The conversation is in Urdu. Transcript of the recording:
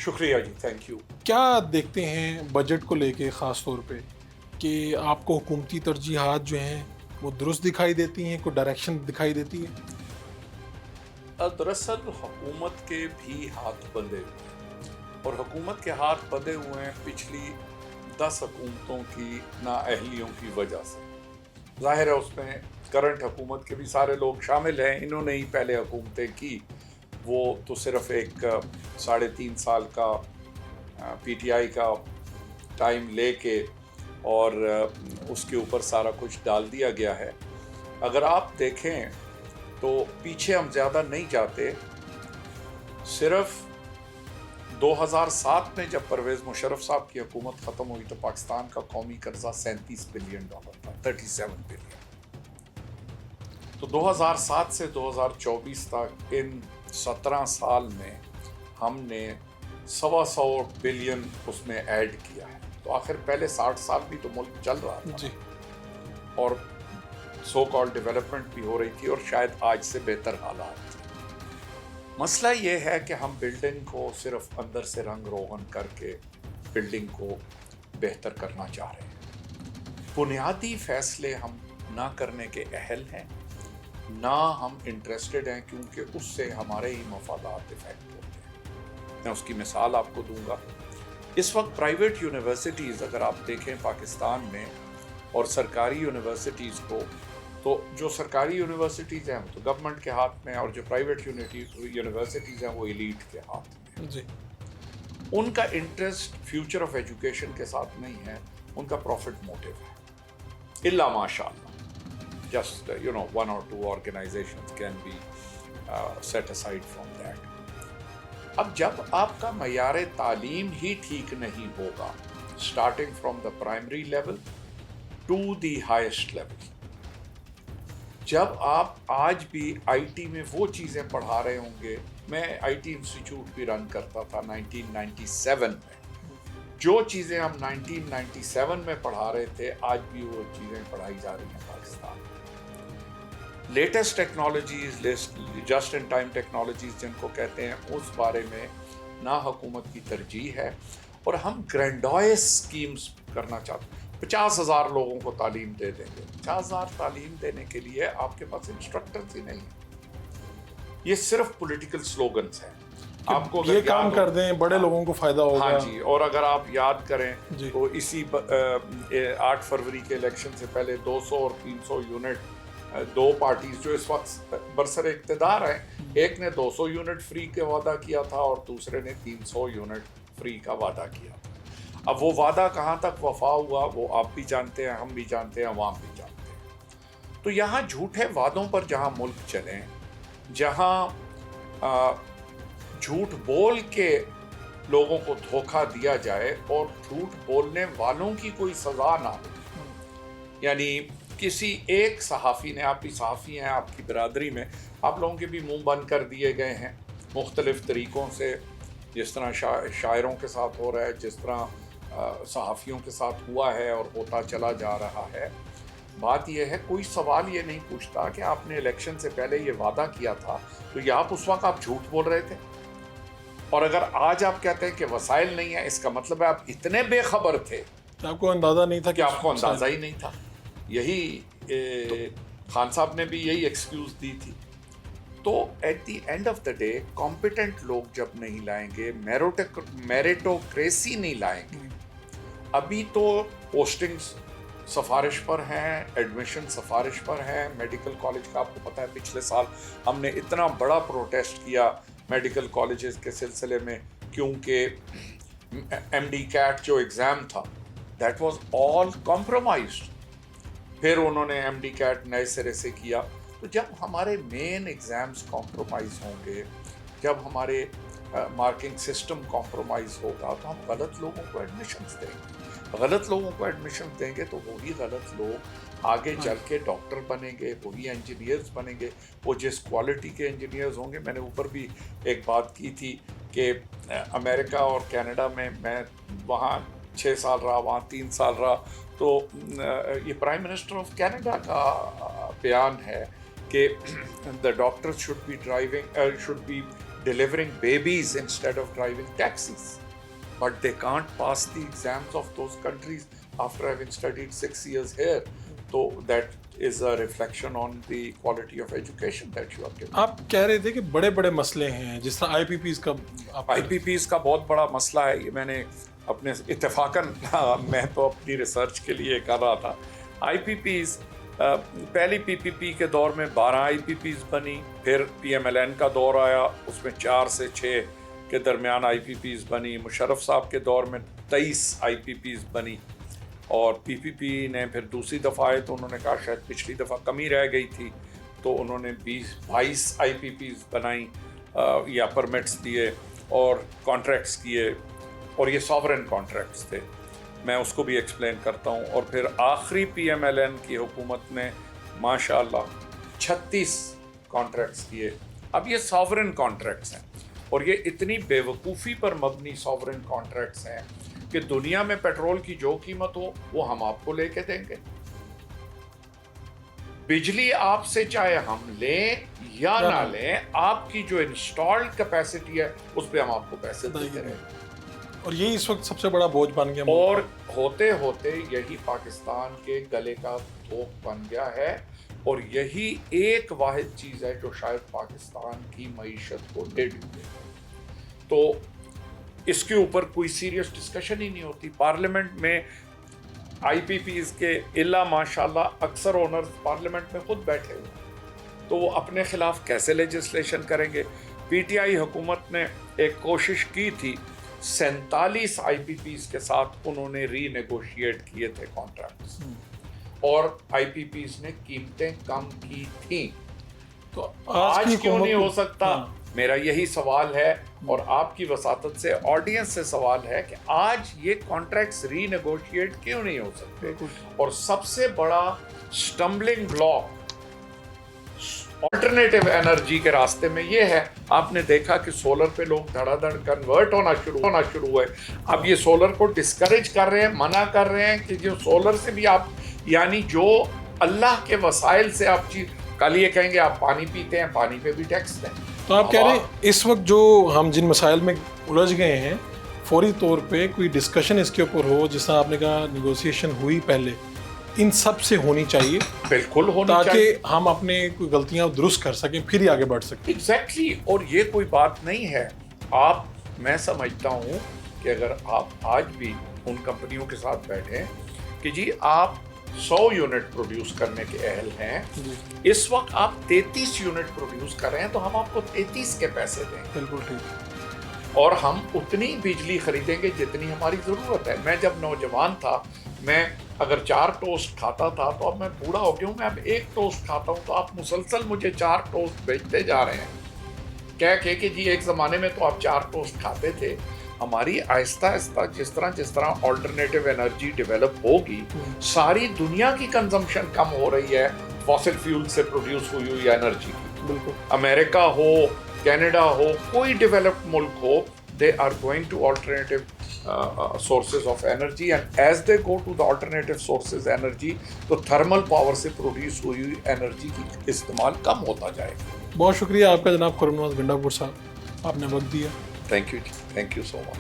شکریہ جی، تھینک یو۔ کیا دیکھتے ہیں بجٹ کو لے کے خاص طور پہ کہ آپ کو حکومتی ترجیحات جو ہیں وہ درست دکھائی دیتی ہیں، کوئی ڈائریکشن دکھائی دیتی ہے؟ دراصل حکومت کے بھی ہاتھ بندھے ہوئے ہیں، اور حکومت کے ہاتھ بندھے ہوئے ہیں پچھلی 10 حکومتوں کی نااہلیوں کی وجہ سے۔ ظاہر ہے اس میں کرنٹ حکومت کے بھی سارے لوگ شامل ہیں، انہوں نے ہی پہلے حکومتیں کی، وہ تو صرف ایک 3.5 سال کا پی ٹی آئی کا ٹائم لے کے اور اس کے اوپر سارا کچھ ڈال دیا گیا ہے۔ اگر آپ دیکھیں تو پیچھے ہم زیادہ نہیں جاتے، صرف 2007 میں جب پرویز مشرف صاحب کی حکومت ختم ہوئی تو پاکستان کا قومی قرضہ $37 بلین تھا، 37 بلین۔ تو 2007 سے 2024 تک ان 17 سال میں ہم نے 125 بلین اس میں ایڈ کیا ہے۔ تو آخر پہلے 60 سال بھی تو ملک چل رہا تھا جی، اور سو کال ڈیولپمنٹ بھی ہو رہی تھی، اور شاید آج سے بہتر حالات تھے۔ مسئلہ یہ ہے کہ ہم بلڈنگ کو صرف اندر سے رنگ روغن کر کے بلڈنگ کو بہتر کرنا چاہ رہے ہیں۔ بنیادی فیصلے ہم نہ کرنے کے اہل ہیں، نہ ہم انٹرسٹڈ ہیں، کیونکہ اس سے ہمارے ہی مفادات افیکٹ ہوتے ہیں۔ میں اس کی مثال آپ کو دوں گا۔ اس وقت پرائیویٹ یونیورسٹیز اگر آپ دیکھیں پاکستان میں اور سرکاری یونیورسٹیز کو، تو جو سرکاری یونیورسٹیز ہیں وہ تو گورنمنٹ کے ہاتھ میں، اور جو پرائیویٹ یونیورسٹیز ہیں وہ ایلیٹ کے ہاتھ میں۔ جی، ان کا انٹرسٹ فیوچر آف ایجوکیشن کے ساتھ نہیں ہے، ان کا پروفٹ موٹیو ہے، الا ماشاء اللہ۔ Just one or two organizations can be set aside from that۔ اب جب آپ کا معیار تعلیم ہی ٹھیک نہیں ہوگا، starting from the primary level to the highest level، جب آپ آج بھی آئی ٹی میں وہ چیزیں پڑھا رہے ہوں گے، میں آئی ٹی انسٹیٹیوٹ بھی رن کرتا تھا 1997 میں، جو چیزیں ہم 1997 میں پڑھا رہے تھے آج بھی وہ چیزیں پڑھائی جا رہی ہیں پاکستان میں۔ Latest technologies, just in time technologies جن کو کہتے ہیں، اس بارے میں نہ حکومت کی ترجیح ہے، اور ہم گرینڈوائز اسکیمز کرنا چاہتے ہیں۔ 50,000 لوگوں کو تعلیم دے دیں گے۔ 50,000 تعلیم دینے کے لیے آپ کے پاس انسٹرکٹرز ہی نہیں ہیں۔ یہ صرف پولیٹیکل سلوگنز ہیں۔ آپ کو یہ کام کر دیں، بڑے لوگوں کو فائدہ ہوگا۔ ہاں جی، اور اگر آپ یاد کریں جی، تو اسی 8 فروری کے الیکشن سے پہلے 200 اور 300 یونٹ، دو پارٹیز جو اس وقت برسر اقتدار ہیں، ایک نے 200 یونٹ فری کا وعدہ کیا تھا اور دوسرے نے 300 یونٹ فری کا وعدہ کیا تھا۔ اب وہ وعدہ کہاں تک وفا ہوا وہ آپ بھی جانتے ہیں، ہم بھی جانتے ہیں، عوام بھی جانتے ہیں۔ تو یہاں جھوٹے وعدوں پر جہاں ملک چلیں، جہاں جھوٹ بول کے لوگوں کو دھوکہ دیا جائے اور جھوٹ بولنے والوں کی کوئی سزا نہ ہو، یعنی کسی ایک صحافی نے، آپ بھی صحافی ہیں، آپ کی برادری میں آپ لوگوں کے بھی منہ بند کر دیے گئے ہیں مختلف طریقوں سے، جس طرح شاعروں کے ساتھ ہو رہا ہے، جس طرح صحافیوں کے ساتھ ہوا ہے اور ہوتا چلا جا رہا ہے۔ بات یہ ہے، کوئی سوال یہ نہیں پوچھتا کہ آپ نے الیکشن سے پہلے یہ وعدہ کیا تھا تو یہ اس وقت آپ جھوٹ بول رہے تھے، اور اگر آج آپ کہتے ہیں کہ وسائل نہیں ہیں، اس کا مطلب ہے آپ اتنے بے خبر تھے کہ آپ کو اندازہ نہیں تھا، کہ آپ کو اندازہ ہی نہیں تھا۔ یہی خان صاحب نے بھی یہی ایکسکیوز دی تھی۔ تو at the end of the day competent لوگ جب نہیں لائیں گے، میریٹوکریسی نہیں لائیں گے، ابھی تو پوسٹنگز سفارش پر ہیں، ایڈمیشن سفارش پر ہیں۔ میڈیکل کالج کا آپ کو پتہ ہے پچھلے سال ہم نے اتنا بڑا پروٹیسٹ کیا میڈیکل کالجز کے سلسلے میں، کیونکہ ایم ڈی کیٹ جو ایگزام تھا دیٹ واز آل کمپرومائزڈ، پھر انہوں نے ایم ڈی کیٹ نئے سرے سے کیا۔ تو جب ہمارے مین ایگزامز کمپرومائز ہوں گے، جب ہمارے مارکنگ سسٹم کمپرومائز ہوگا، تو ہم غلط لوگوں کو ایڈمیشنز دیں گے۔ غلط لوگوں کو ایڈمیشن دیں گے تو وہی غلط لوگ آگے چل کے ڈاکٹر بنیں گے، وہی انجینئرز بنیں گے، وہ جس کوالٹی کے انجینئرز ہوں گے۔ میں نے اوپر بھی ایک بات کی تھی کہ امریکہ اور کینیڈا میں وہاں 6 سال رہا، وہاں 3 سال رہا، تو یہ پرائم منسٹر آف کینیڈا کا بیان ہے کہ the doctors should be delivering babies instead of driving taxis. But they can't pass the exams of those countries after having studied 6 years here. So that is a reflection on the quality of education that you are giving. آپ کہہ رہے تھے کہ بڑے بڑے مسئلے ہیں جس طرح IPPs کا IPPs کا بہت بڑا مسئلہ ہے. یہ میں نے اپنے اتفاقاً میں تو اپنی ریسرچ کے لیے کر رہا تھا. IPPs پہلی PPP کے دور میں 12 IPPs بنی, پھر PMLN کا دور آیا, اس میں 4 سے 6 کے درمیان IPPs بنی. مشرف صاحب کے دور میں 23 IPPs بنی, اور PPP نے پھر دوسری دفعہ آئے تو انہوں نے کہا شاید پچھلی دفعہ کمی رہ گئی تھی, تو انہوں نے 22 IPPs بنائیں یا پرمٹس دیے اور کانٹریکٹس کیے, اور یہ ساورن کانٹریکٹس تھے. میں اس کو بھی ایکسپلین کرتا ہوں. اور پھر آخری PMLN کی حکومت نے ماشاءاللہ 36 کانٹریکٹس کیے. اب یہ ساورن کانٹریکٹس ہیں, اور یہ اتنی بے وقوفی پر مبنی ساورن کانٹریکٹس ہیں کہ دنیا میں پیٹرول کی جو قیمت ہو وہ ہم آپ کو لے کے دیں گے. بجلی آپ سے چاہے ہم لیں یا نہ لیں, آپ کی جو انسٹالڈ کیپیسٹی ہے اس پہ ہم آپ کو پیسے دیتے رہیں گے. اور یہی اس وقت سب سے بڑا بوجھ بن گیا, اور ہوتے ہوتے یہی پاکستان کے گلے کا دھوک بن گیا ہے, اور یہی ایک واحد چیز ہے جو شاید پاکستان کی معیشت کو لے ڈوبے. تو اس کے اوپر کوئی سیریس ڈسکشن ہی نہیں ہوتی. پارلیمنٹ میں IPPs کے الا ماشاءاللہ اکثر اونرز پارلیمنٹ میں خود بیٹھے ہوئے, تو وہ اپنے خلاف کیسے لیجسلیشن کریں گے؟ PTI حکومت نے ایک کوشش کی تھی, 47 IPPs کے ساتھ انہوں نے ری نیگوشیٹ کیے تھے کانٹریکٹس, اور IPPs نے قیمتیں کم کی تھیں. تو آج کیوں نہیں ہو سکتا؟ میرا یہی سوال ہے, اور آپ کی وساطت سے آڈینس سے سوال ہے کہ آج یہ کانٹریکٹس ری نیگوشیٹ کیوں نہیں ہو سکتے؟ اور سب سے بڑا سٹمبلنگ بلاک آلٹرنیٹیو انرجی کے راستے میں یہ ہے. آپ نے دیکھا کہ سولر پہ لوگ دھڑا دھڑ کنورٹ ہونا شروع ہوئے. اب یہ سولر کو ڈسکریج کر رہے ہیں, منع کر رہے ہیں کہ جو سولر سے بھی آپ, یعنی جو اللہ کے وسائل سے آپ چیز, کل یہ کہیں گے آپ پانی پیتے ہیں, پانی پہ بھی ٹیکس دیں. تو آپ کہہ رہے ہیں اس وقت جو ہم جن مسائل میں الجھ گئے ہیں, فوری طور پہ کوئی ڈسکشن اس کے اوپر ہو, جس طرح آپ نے کہا نیگوسیشن ہوئی پہلے, ان سب سے ہونی چاہیے, بالکل ہونی چاہیے, تاکہ ہم اپنے کوئی غلطیاں درست کر سکیں, پھر ہی آگے بڑھ سکیں. ایگزیکٹلی. اور یہ کوئی بات نہیں ہے. آپ, میں سمجھتا ہوں کہ اگر آپ آج بھی ان کمپنیوں کے ساتھ بیٹھیں کہ جی آپ 100 یونٹ پروڈیوس کرنے کے اہل ہیں, اس وقت آپ 33 یونٹ پروڈیوس کر رہے ہیں, تو ہم آپ کو 33 کے پیسے دیں گے. بالکل ٹھیک. اور ہم اتنی بجلی خریدیں گے جتنی ہماری ضرورت ہے. میں جب نوجوان تھا, میں اگر 4 ٹوسٹ کھاتا تھا, تو اب میں بوڑھا ہو گیا ہوں, میں اب 1 ٹوسٹ کھاتا ہوں, تو آپ مسلسل مجھے 4 ٹوسٹ بیچتے جا رہے ہیں کہہ کے کہ جی ایک زمانے میں تو آپ 4 ٹوسٹ کھاتے تھے. ہماری آہستہ آہستہ جس طرح آلٹرنیٹیو انرجی ڈیولپ ہوگی, ساری دنیا کی کنزمپشن کم ہو رہی ہے فاسل فیول سے پروڈیوس ہوئی انرجی کی. بالکل. امریکہ ہو, کینیڈا ہو, کوئی ڈیولپڈ ملک ہو, they are going to alternative sources of energy, and as they go to the alternative sources energy, تو thermal power سے پروڈیوس ہوئی انرجی کی استعمال کم ہوتا جائے گا. بہت شکریہ آپ کا جناب خرم نواز گنڈا پور صاحب, آپ نے وقت دیا. Thank you so much.